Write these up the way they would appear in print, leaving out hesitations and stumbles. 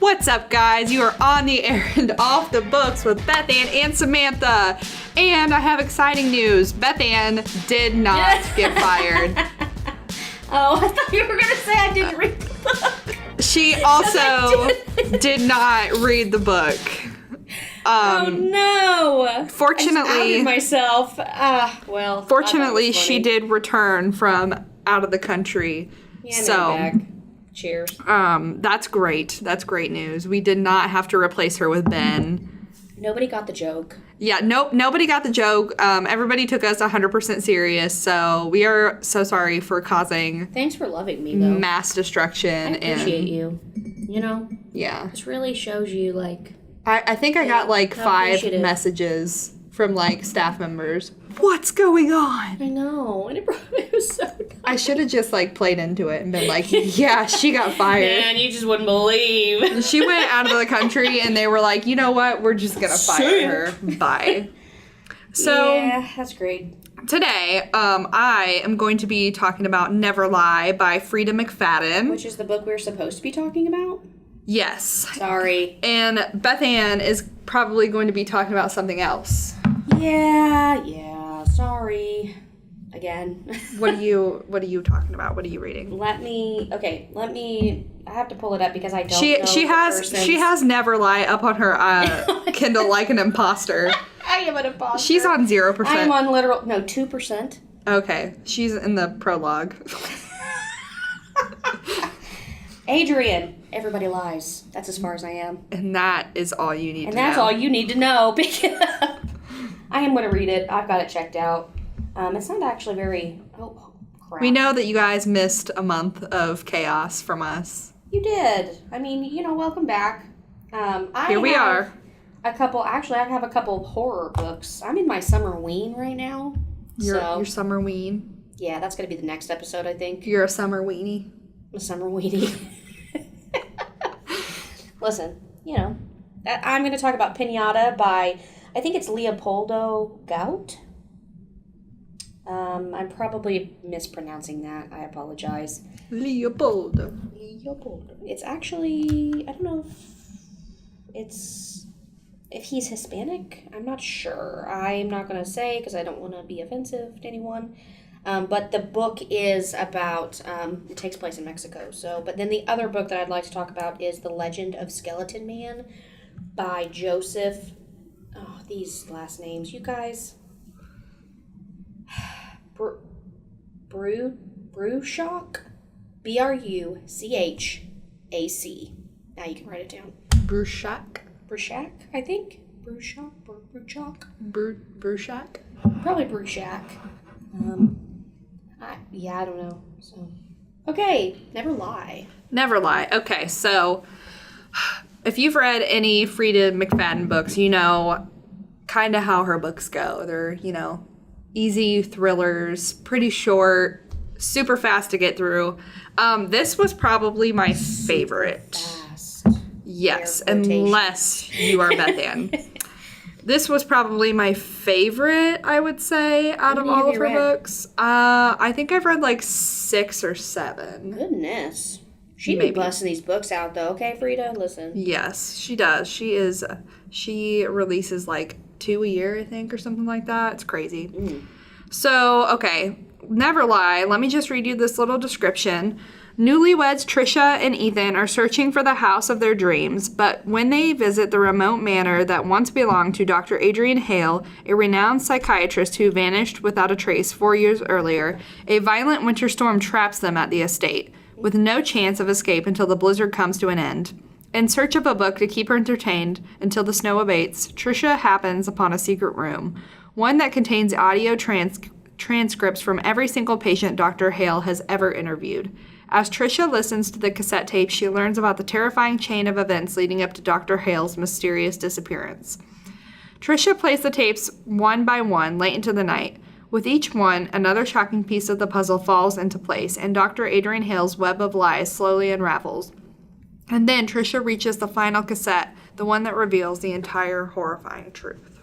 What's up, guys? You are on the air and off the books with Bethann and Samantha. And I have exciting news. Bethann did not get fired. Oh, I thought you were going to say I didn't read the book. She also did not read the book. Oh, no. Fortunately, I outed myself. Fortunately, she did return from out of the country. Yeah, back. Cheers. That's great. That's great news. We did not have to replace her with Ben. Nobody got the joke. Yeah, nope, nobody got the joke. Everybody took us 100% serious, so we are so sorry for causing... Thanks for loving me, though. ...mass destruction. I appreciate you. You know? Yeah. This really shows you, like... I think I got, like, 5 messages from, like, staff members. What's going on? I know. And it was so dumb. I should have just, like, played into it and been like, yeah, she got fired. Man, you just wouldn't believe. She went out of the country, and they were like, you know what? We're just going to fire her. Bye. So, yeah, that's great. Today, I am going to be talking about Never Lie by Frieda McFadden. Which is the book we're supposed to be talking about? Yes. Sorry. And Bethann is probably going to be talking about something else. Yeah. Sorry. Again. What are you talking about? What are you reading? Let me I have to pull it up because I don't know. She has Never Lie up on her Kindle like an imposter. I am an imposter. She's on 0%. I am on 2%. Okay. She's in the prologue. Adrian, everybody lies. That's as far as I am. And that is all you need to know. And that's all you need to know. Pick it up. I am going to read it. I've got it checked out. It's not actually very... Oh, crap. We know that you guys missed a month of chaos from us. You did. I mean, welcome back. Here we are. I have a couple horror books. I'm in my Summerween right now. Your Summerween? Yeah, that's going to be the next episode, I think. You're a summer weenie. I'm a summer weenie. Listen, I'm going to talk about Pinata by, I think it's Leopoldo Gout. I'm probably mispronouncing that. I apologize. Leopoldo. It's actually, I don't know if he's Hispanic. I'm not sure. I'm not going to say because I don't want to be offensive to anyone. But the book is about, it takes place in Mexico. But then the other book that I'd like to talk about is The Legend of Skeleton Man by Joseph. Oh, these last names, you guys. Bruchac? Bruchac. Now you can write it down. Bruchac, I think. Bruchac. Bruchac? Probably Bruchac. I don't know. So, okay, Never Lie. Never Lie. Okay, so if you've read any Frieda McFadden books, you know kind of how her books go. They're, easy thrillers, pretty short, super fast to get through. This was probably my favorite. Fast. Yes, unless you are Bethann. This was probably my favorite, I would say, out of all of her books. I think I've read like 6 or 7. Goodness. She'd be busting these books out, though. Okay, Frieda? Listen. Yes, she does. She releases like 2 a year, I think, or something like that. It's crazy. So, okay, Never Lie. Let me just read you this little description. Newlyweds Trisha and Ethan are searching for the house of their dreams, but when they visit the remote manor that once belonged to Dr. Adrian Hale, a renowned psychiatrist who vanished without a trace 4 years earlier, a violent winter storm traps them at the estate, with no chance of escape until the blizzard comes to an end. In search of a book to keep her entertained until the snow abates, Trisha happens upon a secret room, one that contains audio transcripts from every single patient Dr. Hale has ever interviewed. As Trisha listens to the cassette tape, she learns about the terrifying chain of events leading up to Dr. Hale's mysterious disappearance. Trisha plays the tapes one by one late into the night. With each one, another shocking piece of the puzzle falls into place, and Dr. Adrian Hale's web of lies slowly unravels. And then Trisha reaches the final cassette, the one that reveals the entire horrifying truth.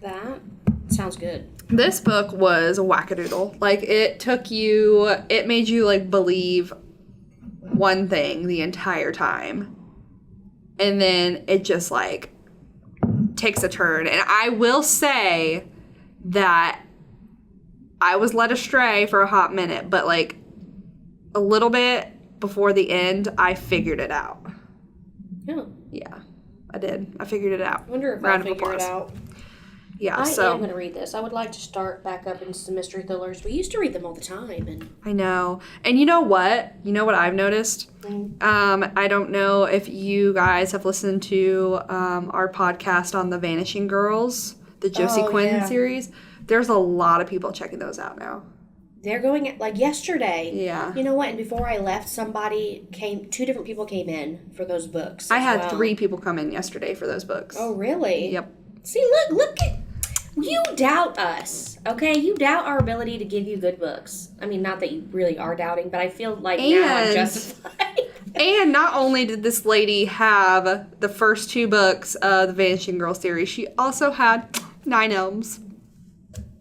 That sounds good. This book was wackadoodle. Like, it made you, like, believe one thing the entire time. and then it just, like, takes a turn. And I will say that I was led astray for a hot minute, but, like, a little bit before the end, I figured it out. Yeah. Yeah, I did. I figured it out. I wonder if I'll figure it out. Yeah, I am going to read this. I would like to start back up into some mystery thrillers. We used to read them all the time. And I know. And you know what? You know what I've noticed? I don't know if you guys have listened to our podcast on the Vanishing Girls, the Josie Quinn series. There's a lot of people checking those out now. They're going, like, yesterday. Yeah. You know what? And before I left, 2 different people came in for those books. I had 3 people come in yesterday for those books. Oh, really? Yep. See, look at... You doubt us, okay? You doubt our ability to give you good books. I mean, not that you really are doubting, but I feel like now I'm justified. And not only did this lady have the first 2 books of the Vanishing Girl series, she also had 9 Elms.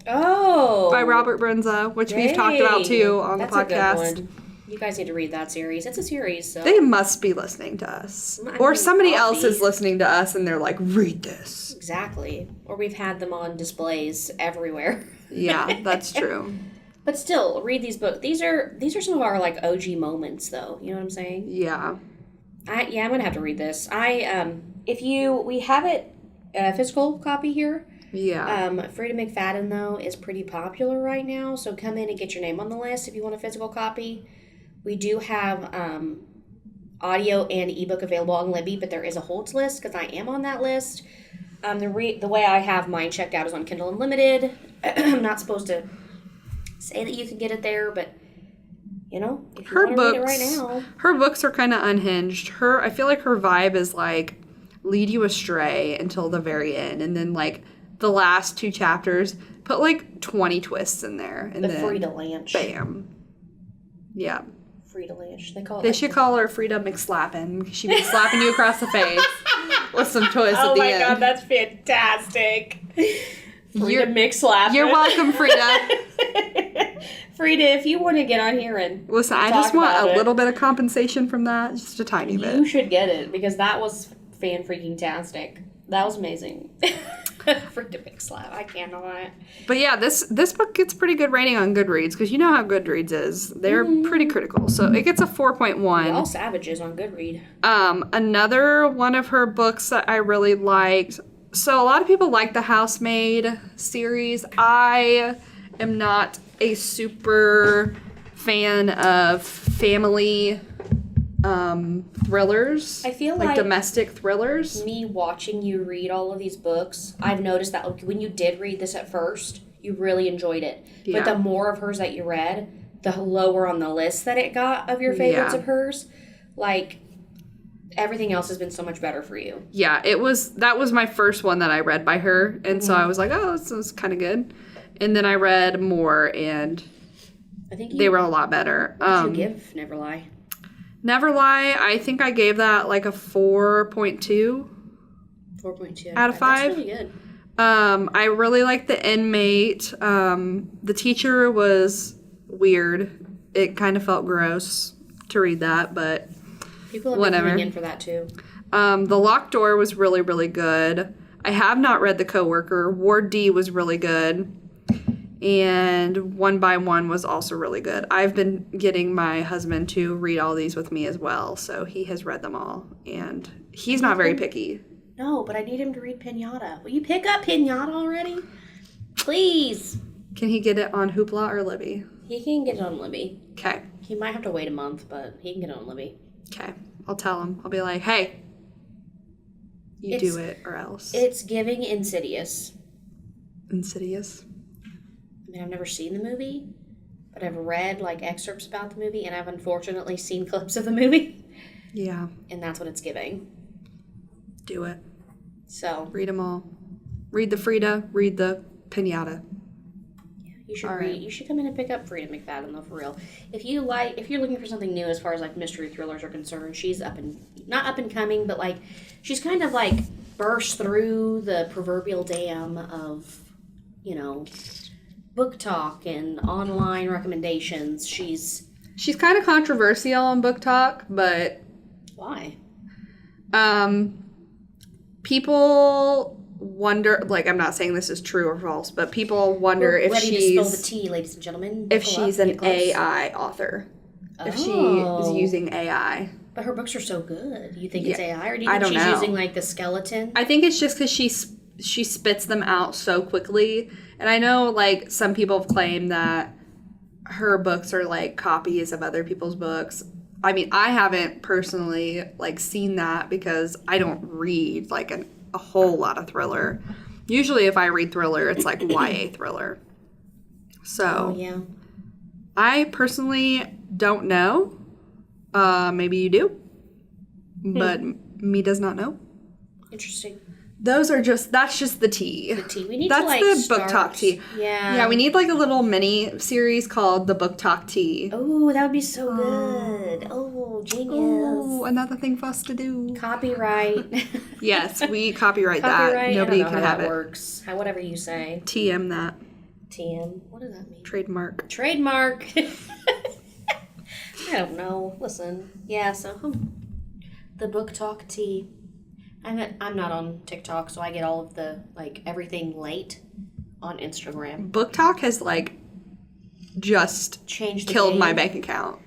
Oh. By Robert Brenza, which we've talked about, too, on the podcast. That's a good one. You guys need to read that series. It's a series, so... They must be listening to us. Or somebody else is listening to us, and they're like, read this. Exactly. Or we've had them on displays everywhere. Yeah, that's true. But still, read these books. These are some of our, like, OG moments, though. You know what I'm saying? Yeah. I'm going to have to read this. We have it, a physical copy here. Yeah. Frieda McFadden, though, is pretty popular right now, so come in and get your name on the list if you want a physical copy. We do have audio and ebook available on Libby, but there is a holds list because I am on that list. The way I have mine checked out is on Kindle Unlimited. I'm not supposed to say that you can get it there, but you know, if you want to read it right now. Her books are kind of unhinged. I feel like her vibe is like lead you astray until the very end, and then like the last 2 chapters put like 20 twists in there, and then Frieda Lanch. Bam. Yeah. Frieda Lanch. They should call her Frieda McSlappin because she'd be slapping you across the face with some twists at the end. Oh my god, that's fantastic. Frieda McSlappin. You're welcome, Frieda. Frieda, if you want to get on here and listen, I just want a little bit of compensation from that, just a tiny bit. You should get it because that was fan-freaking-tastic. That was amazing. Frieda McSlap. I can't lie. But yeah, this book gets pretty good rating on Goodreads because you know how Goodreads is. They're pretty critical. So it gets a 4.1. All savages on Goodread. Another one of her books that I really liked. So a lot of people like the Housemaid series. I am not a super fan of family thrillers. I feel like domestic thrillers. Me watching you read all of these books, I've noticed that when you did read this at first, you really enjoyed it. Yeah. But the more of hers that you read, the lower on the list that it got of your favorites of hers. Like, everything else has been so much better for you. Yeah, that was my first one that I read by her, and so I was like, oh, this is kind of good. And then I read more, and I think they were a lot better. What did you give Never Lie? Never Lie, I think I gave that like a 4.2. 4.2 out of 5. That's really good. I really liked The Inmate. The teacher was weird. It kind of felt gross to read that, but people have been coming in for that too. The Locked Door was really, really good. I have not read The Coworker. Ward D was really good. And One by One was also really good. I've been getting my husband to read all these with me as well, so he has read them all. And he's not very picky. No, but I need him to read Pinata. Will you pick up Pinata already? Please. Can he get it on Hoopla or Libby? He can get it on Libby. Okay. He might have to wait a month, but he can get it on Libby. Okay. I'll tell him. I'll be like, hey, you do it or else. It's giving Insidious. Insidious? I mean, I've never seen the movie, but I've read, like, excerpts about the movie, and I've unfortunately seen clips of the movie. Yeah. And that's what it's giving. Do it. So. Read them all. Read the Frieda. Read the Pinata. Yeah, you should read. Right. You should come in and pick up Frieda McFadden, though, for real. If you're looking for something new as far as, like, mystery thrillers are concerned, she's not up and coming, but, like, she's kind of, like, burst through the proverbial dam of, you know, Booktok and online recommendations. She's kind of controversial on Booktok, but why? People wonder, like, I'm not saying this is true or false, but people wonder We're if ready she's... to spill the tea, ladies and gentlemen. If Buckle she's up, an get close. AI author. If she is using AI. But her books are so good. You think it's AI, or do you I think don't she's know. using, like, the skeleton? I think it's just because she spits them out so quickly. And I know, like, some people have claimed that her books are, like, copies of other people's books. I mean, I haven't personally, like, seen that because I don't read, like, a whole lot of thriller. Usually if I read thriller, it's, like, YA thriller. So, yeah. I personally don't know. Maybe you do. But me does not know. Interesting. That's just the tea. The tea. We need That's to, like, the Booktok Tea. Yeah. Yeah, we need, like, a little mini series called the Booktok Tea. Oh, that would be so good. Oh, genius. Oh, another thing for us to do. Copyright. Yes, we copyright that. Copyright. Nobody I don't know can how have that it. works. Whatever you say. TM that. TM. What does that mean? Trademark. Trademark. I don't know. Listen. Yeah, so the Booktok Tea. I'm not on TikTok, so I get all of the, like, everything late on Instagram. Booktok has, like, just Changed the killed game. my bank account.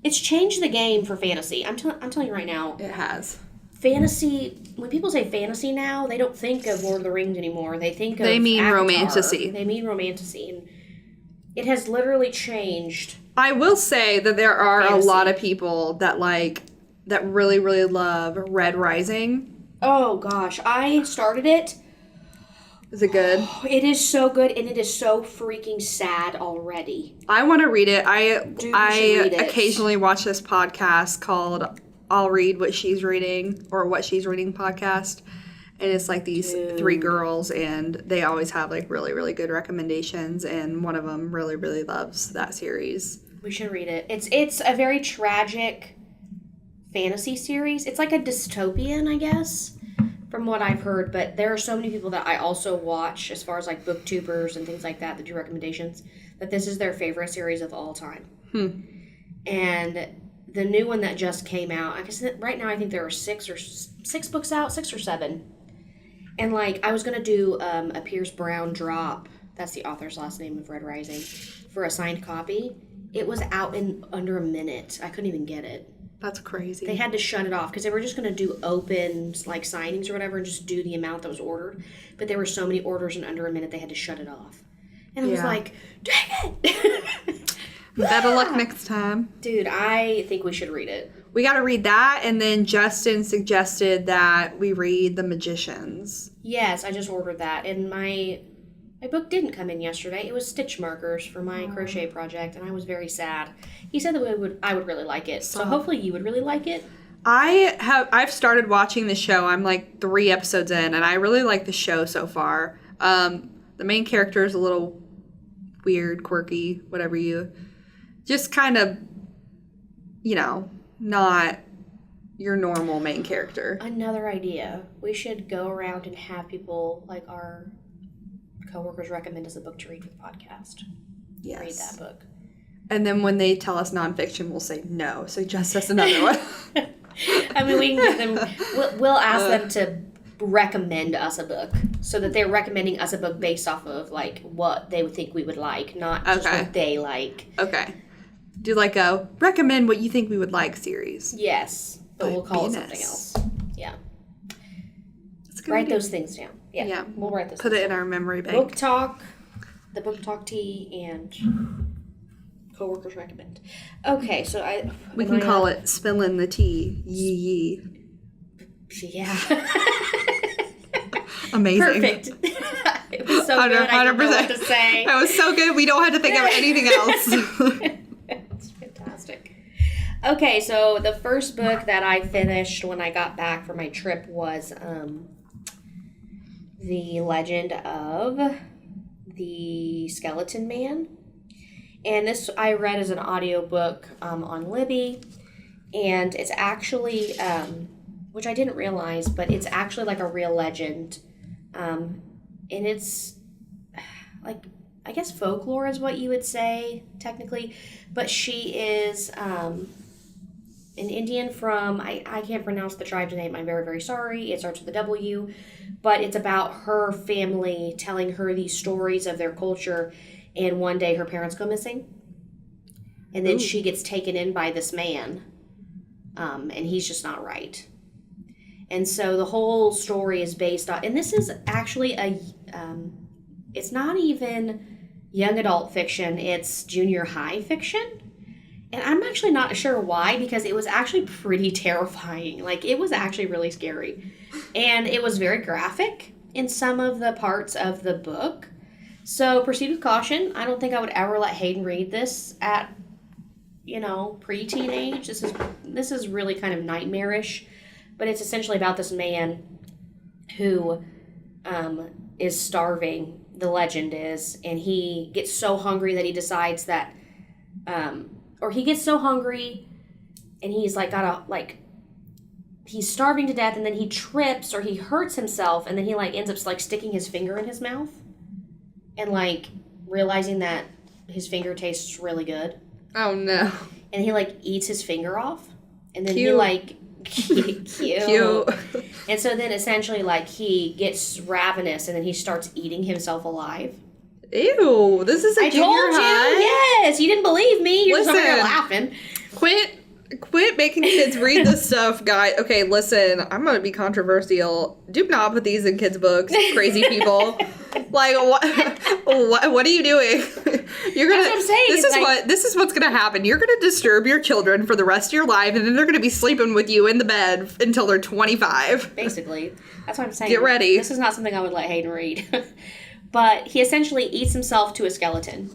It's changed the game for fantasy. I'm telling you right now. It has. Fantasy, when people say fantasy now, they don't think of Lord of the Rings anymore. They think of They mean Avatar. romantasy. They mean romantasy. And it has literally changed. I will say that there are Fantasy. a lot of people that really, really love Red Rising. Oh, gosh. I started it. Is it good? It is so good, and it is so freaking sad already. I want to read it. I read it. occasionally watch this podcast called I'll Read What She's Reading, or What She's Reading podcast. And it's like these three girls, and they always have, like, really, really good recommendations. And one of them really, really loves that series. We should read it. It's a very tragic fantasy series. It's like a dystopian, I guess, from what I've heard. But there are so many people that I also watch, as far as, like, booktubers and things like that do recommendations, that this is their favorite series of all time. And the new one that just came out, I guess right now I think there are six books out, 6 or 7. And, like, I was going to do a Pierce Brown drop, that's the author's last name of Red Rising, for a signed copy. It was out in under a minute. I couldn't even get it. That's crazy. They had to shut it off because they were just going to do open, like, signings or whatever and just do the amount that was ordered. But there were so many orders in under a minute, they had to shut it off. And I was like, dang it! Better luck next time. Dude, I think we should read it. We got to read that, and then Justin suggested that we read The Magicians. Yes, I just ordered that, and my book didn't come in yesterday. It was stitch markers for my crochet project, and I was very sad. He said that I would really like it, so hopefully you would really like it. I've started watching the show. I'm like 3 episodes in, and I really like the show so far. The main character is a little weird, quirky, whatever you... Just kind of, not your normal main character. Another idea. We should go around and have people, like our coworkers, recommend us a book to read for the podcast. Yes. Read that book. And then when they tell us nonfiction, we'll say no. Suggest us another one. I mean, we can give them... We'll ask them to recommend us a book, so that they're recommending us a book based off of, like, what they would think we would like, not just what they like. Okay. Do like a recommend what you think we would like series. Yes, but we'll call it B&S. something else. Yeah. Write those things down. Yeah. We'll write those. Put it in our memory bank. Booktok, the Booktok Tea, and coworkers recommend. Okay, so we can call it spilling the tea. Yee. Yeah. Amazing. Perfect. It was so good. I don't know what to say. That was so good. We don't have to think of anything else. It's fantastic. Okay, so the first book that I finished when I got back from my trip was The Legend of the Skeleton Man. And this I read as an audiobook on Libby. And it's actually, which I didn't realize, but it's actually like a real legend. And it's like, I guess folklore is what you would say, technically. But she is, an Indian from, I can't pronounce the tribe's name. I'm very, very sorry. It starts with a W. But it's about her family telling her these stories of their culture. And one day her parents go missing. And then she gets taken in by this man. And he's just not right. And so the whole story is based on, and this is actually it's not even young adult fiction, it's junior high fiction. And I'm actually not sure why, because it was actually pretty terrifying. Like, it was actually really scary. And it was very graphic in some of the parts of the book. So proceed with caution. I don't think I would ever let Hayden read this at, pre-teenage. This is really kind of nightmarish. But it's essentially about this man who is starving, the legend is, and he gets so hungry that he decides that, or he gets so hungry and he's he's starving to death, and then he trips or he hurts himself, and then he ends up sticking his finger in his mouth and realizing that his finger tastes really good. Oh no. And he eats his finger off, and then Cute. Cute. And so then essentially he gets ravenous, and then he starts eating himself alive. Ew, this is a junior high? Yes, you didn't believe me. You're just over here laughing. Quit making kids read this stuff, guys. Okay, listen, I'm gonna be controversial. Do not put these in kids' books, Crazy people. What are you doing? You're gonna. That's what I'm saying. This is what's gonna happen. You're gonna disturb your children for the rest of your life, and then they're gonna be sleeping with you in the bed until they're 25. Basically, that's what I'm saying. Get ready. This is not something I would let Hayden read. But he essentially eats himself to a skeleton,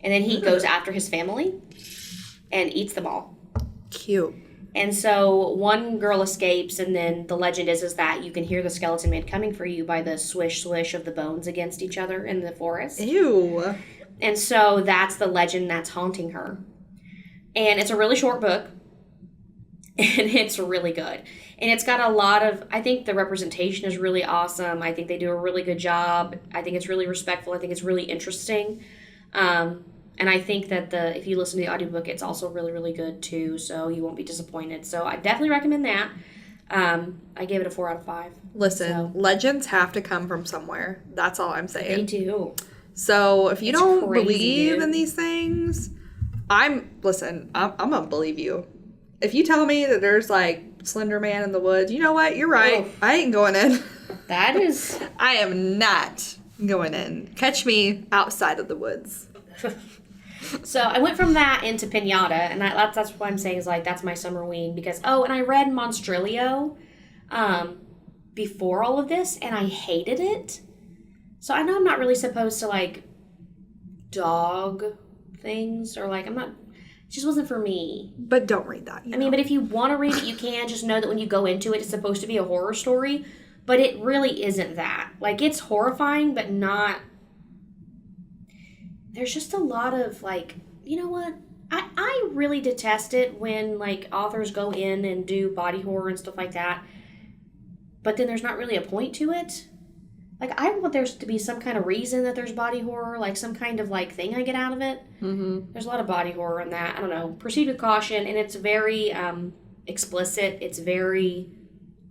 and then he goes after his family and eats them all. Cute. And so one girl escapes, and then the legend is that you can hear the skeleton man coming for you by the swish swish of the bones against each other in the forest. Ew. And so that's the legend that's haunting her. And it's a really short book, and it's really good. And it's got a lot of, I think the representation is really awesome. I think they do a really good job. I think it's really respectful. I think it's really interesting. And I think that if you listen to the audiobook, it's also really, really good too. So you won't be disappointed. So I definitely recommend that. I gave it a 4 out of 5. Listen, legends have to come from somewhere. That's all I'm saying. They do. So if you don't crazy, believe dude. in these things, I'm gonna believe you. If you tell me that there's Slender Man in the woods, you know what? You're right. Oof. I ain't going in. That is... I am not going in. Catch me outside of the woods. So I went from that into Pinata, and that's what I'm saying is that's my Summerween, because, and I read Monstrilio before all of this, and I hated it. So I know I'm not really supposed to dog things, or I'm not, it just wasn't for me. But don't read that. I mean, but if you want to read it, you can. Just know that when you go into it, it's supposed to be a horror story, but it really isn't that. It's horrifying, but not... There's just a lot of, you know what? I really detest it when, authors go in and do body horror and stuff like that, but then there's not really a point to it. I want there to be some kind of reason that there's body horror, some kind of, thing I get out of it. Mm-hmm. There's a lot of body horror in that. I don't know. Proceed with caution, and it's very explicit. It's very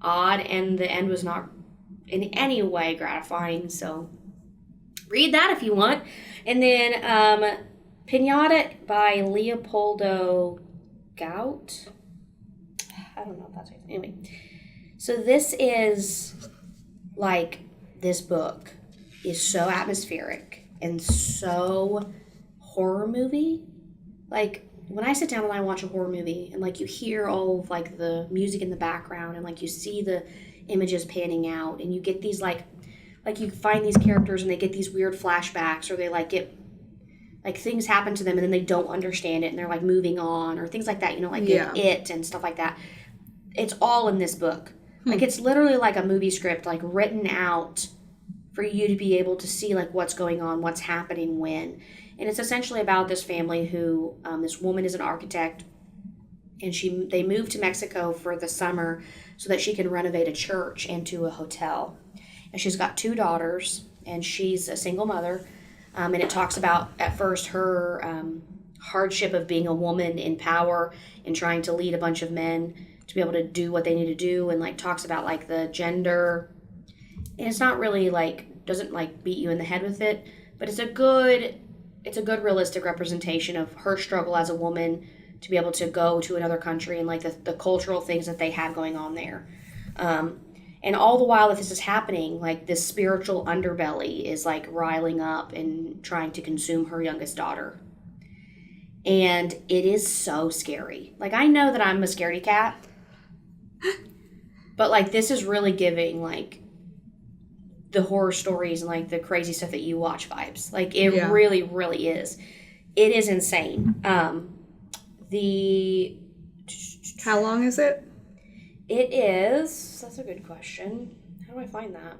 odd, and the end was not in any way gratifying, so read that if you want. And then Pinata by Leopoldo Gout. I don't know if that's right. Anyway, so this is this book is so atmospheric and so horror movie. When I sit down and I watch a horror movie, and you hear all of the music in the background, and you see the images panning out, and you get these you find these characters and they get these weird flashbacks, or they get things happen to them and then they don't understand it and they're moving on, or things like that, Yeah. It and stuff like that. It's all in this book. It's literally a movie script, written out for you to be able to see what's going on, what's happening when. And it's essentially about this family who, this woman is an architect, and they moved to Mexico for the summer so that she can renovate a church into a hotel. And she's got 2 daughters, and she's a single mother. And it talks about, at first, her hardship of being a woman in power and trying to lead a bunch of men to be able to do what they need to do, and like talks about like the gender, and it's not really like, doesn't like beat you in the head with it, but it's a good realistic representation of her struggle as a woman to be able to go to another country and like the cultural things that they have going on there. And all the while that this is happening, like this spiritual underbelly is like riling up and trying to consume her youngest daughter. And it is so scary. Like, I know that I'm a scaredy cat, but like this is really giving like the horror stories and like the crazy stuff that you watch vibes. Like it really, really is. It is insane. How long is it? It is, that's a good question. How do I find that?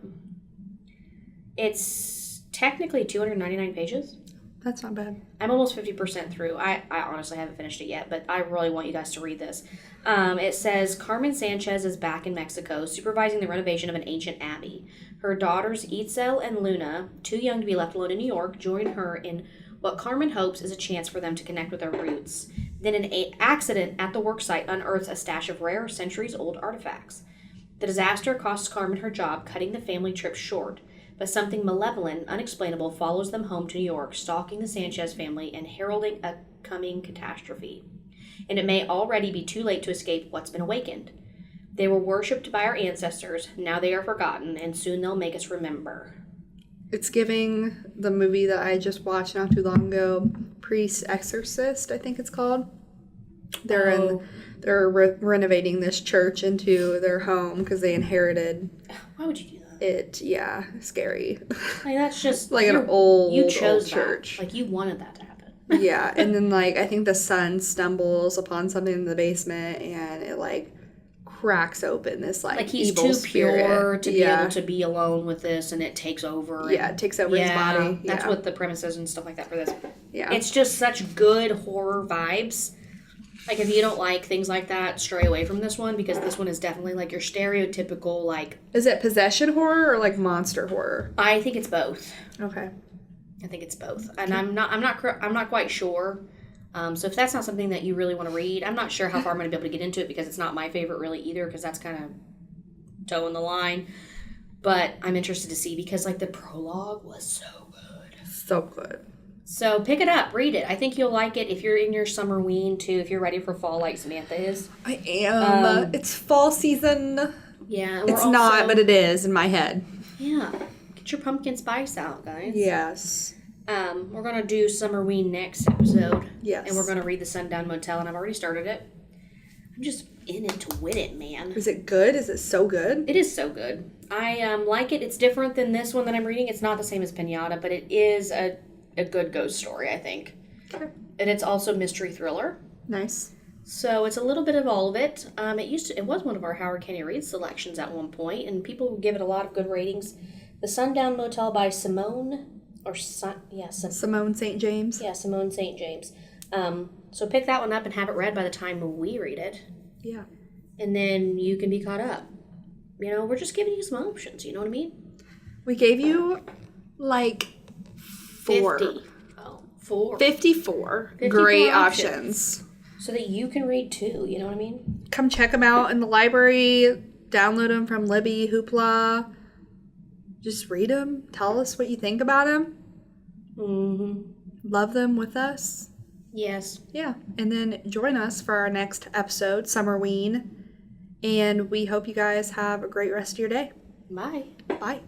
It's technically 299 pages. That's not bad. I'm almost 50% through. I honestly haven't finished it yet, but I really want you guys to read this. It says, Carmen Sanchez is back in Mexico, supervising the renovation of an ancient abbey. Her daughters, Itzel and Luna, too young to be left alone in New York, join her in what Carmen hopes is a chance for them to connect with their roots. Then an accident at the worksite unearths a stash of rare, centuries-old artifacts. The disaster costs Carmen her job, cutting the family trip short, but something malevolent, unexplainable, follows them home to New York, stalking the Sanchez family and heralding a coming catastrophe. And it may already be too late to escape what's been awakened. They were worshipped by our ancestors, now they are forgotten, and soon they'll make us remember. It's giving the movie that I just watched not too long ago, Priest Exorcist, I think it's called. They're renovating this church into their home because they inherited. Why would you do that? Scary. Like, that's just like an old chose old church. Like, you wanted that to happen. Yeah, and then like I think the son stumbles upon something in the basement and it like cracks open this like he's evil too spirit. Pure to be able to be alone with this, and it takes over. It takes over his body. That's what the premise is and stuff like that for this. Yeah, it's just such good horror vibes. Like, if you don't like things like that, stray away from this one, because this one is definitely like your stereotypical like. Is it possession horror or like monster horror? I think it's both. Okay. I think it's both, and I'm not quite sure. So if that's not something that you really want to read, I'm not sure how far I'm going to be able to get into it, because it's not my favorite really either, because that's kind of toeing the line. But I'm interested to see, because like the prologue was so good. So good. So pick it up, read it. I think you'll like it if you're in your Summerween too, if you're ready for fall like Samantha is. I am. It's fall season. Yeah. It's not, but it is in my head. Yeah. Get your pumpkin spice out, guys. Yes. We're going to do Summerween next episode. Yes. And we're going to read The Sundown Motel, and I've already started it. I'm just in it to win it, man. Is it good? Is it so good? It is so good. I like it. It's different than this one that I'm reading. It's not the same as Pinata, but it is a good ghost story, I think. Okay. And it's also mystery thriller. Nice. So it's a little bit of all of it. It was one of our Howard County Read selections at one point, and people give it a lot of good ratings. The Sundown Motel by Simone St. James. Yeah, Simone St. James. So pick that one up and have it read by the time we read it. Yeah. And then you can be caught up. You know, we're just giving you some options, you know what I mean? We gave you like 54 great options. So that you can read too, you know what I mean? Come check them out in the library. Download them from Libby, Hoopla. Just read them. Tell us what you think about them. Mm-hmm. Love them with us. Yes. Yeah. And then join us for our next episode, Summerween. And we hope you guys have a great rest of your day. Bye. Bye.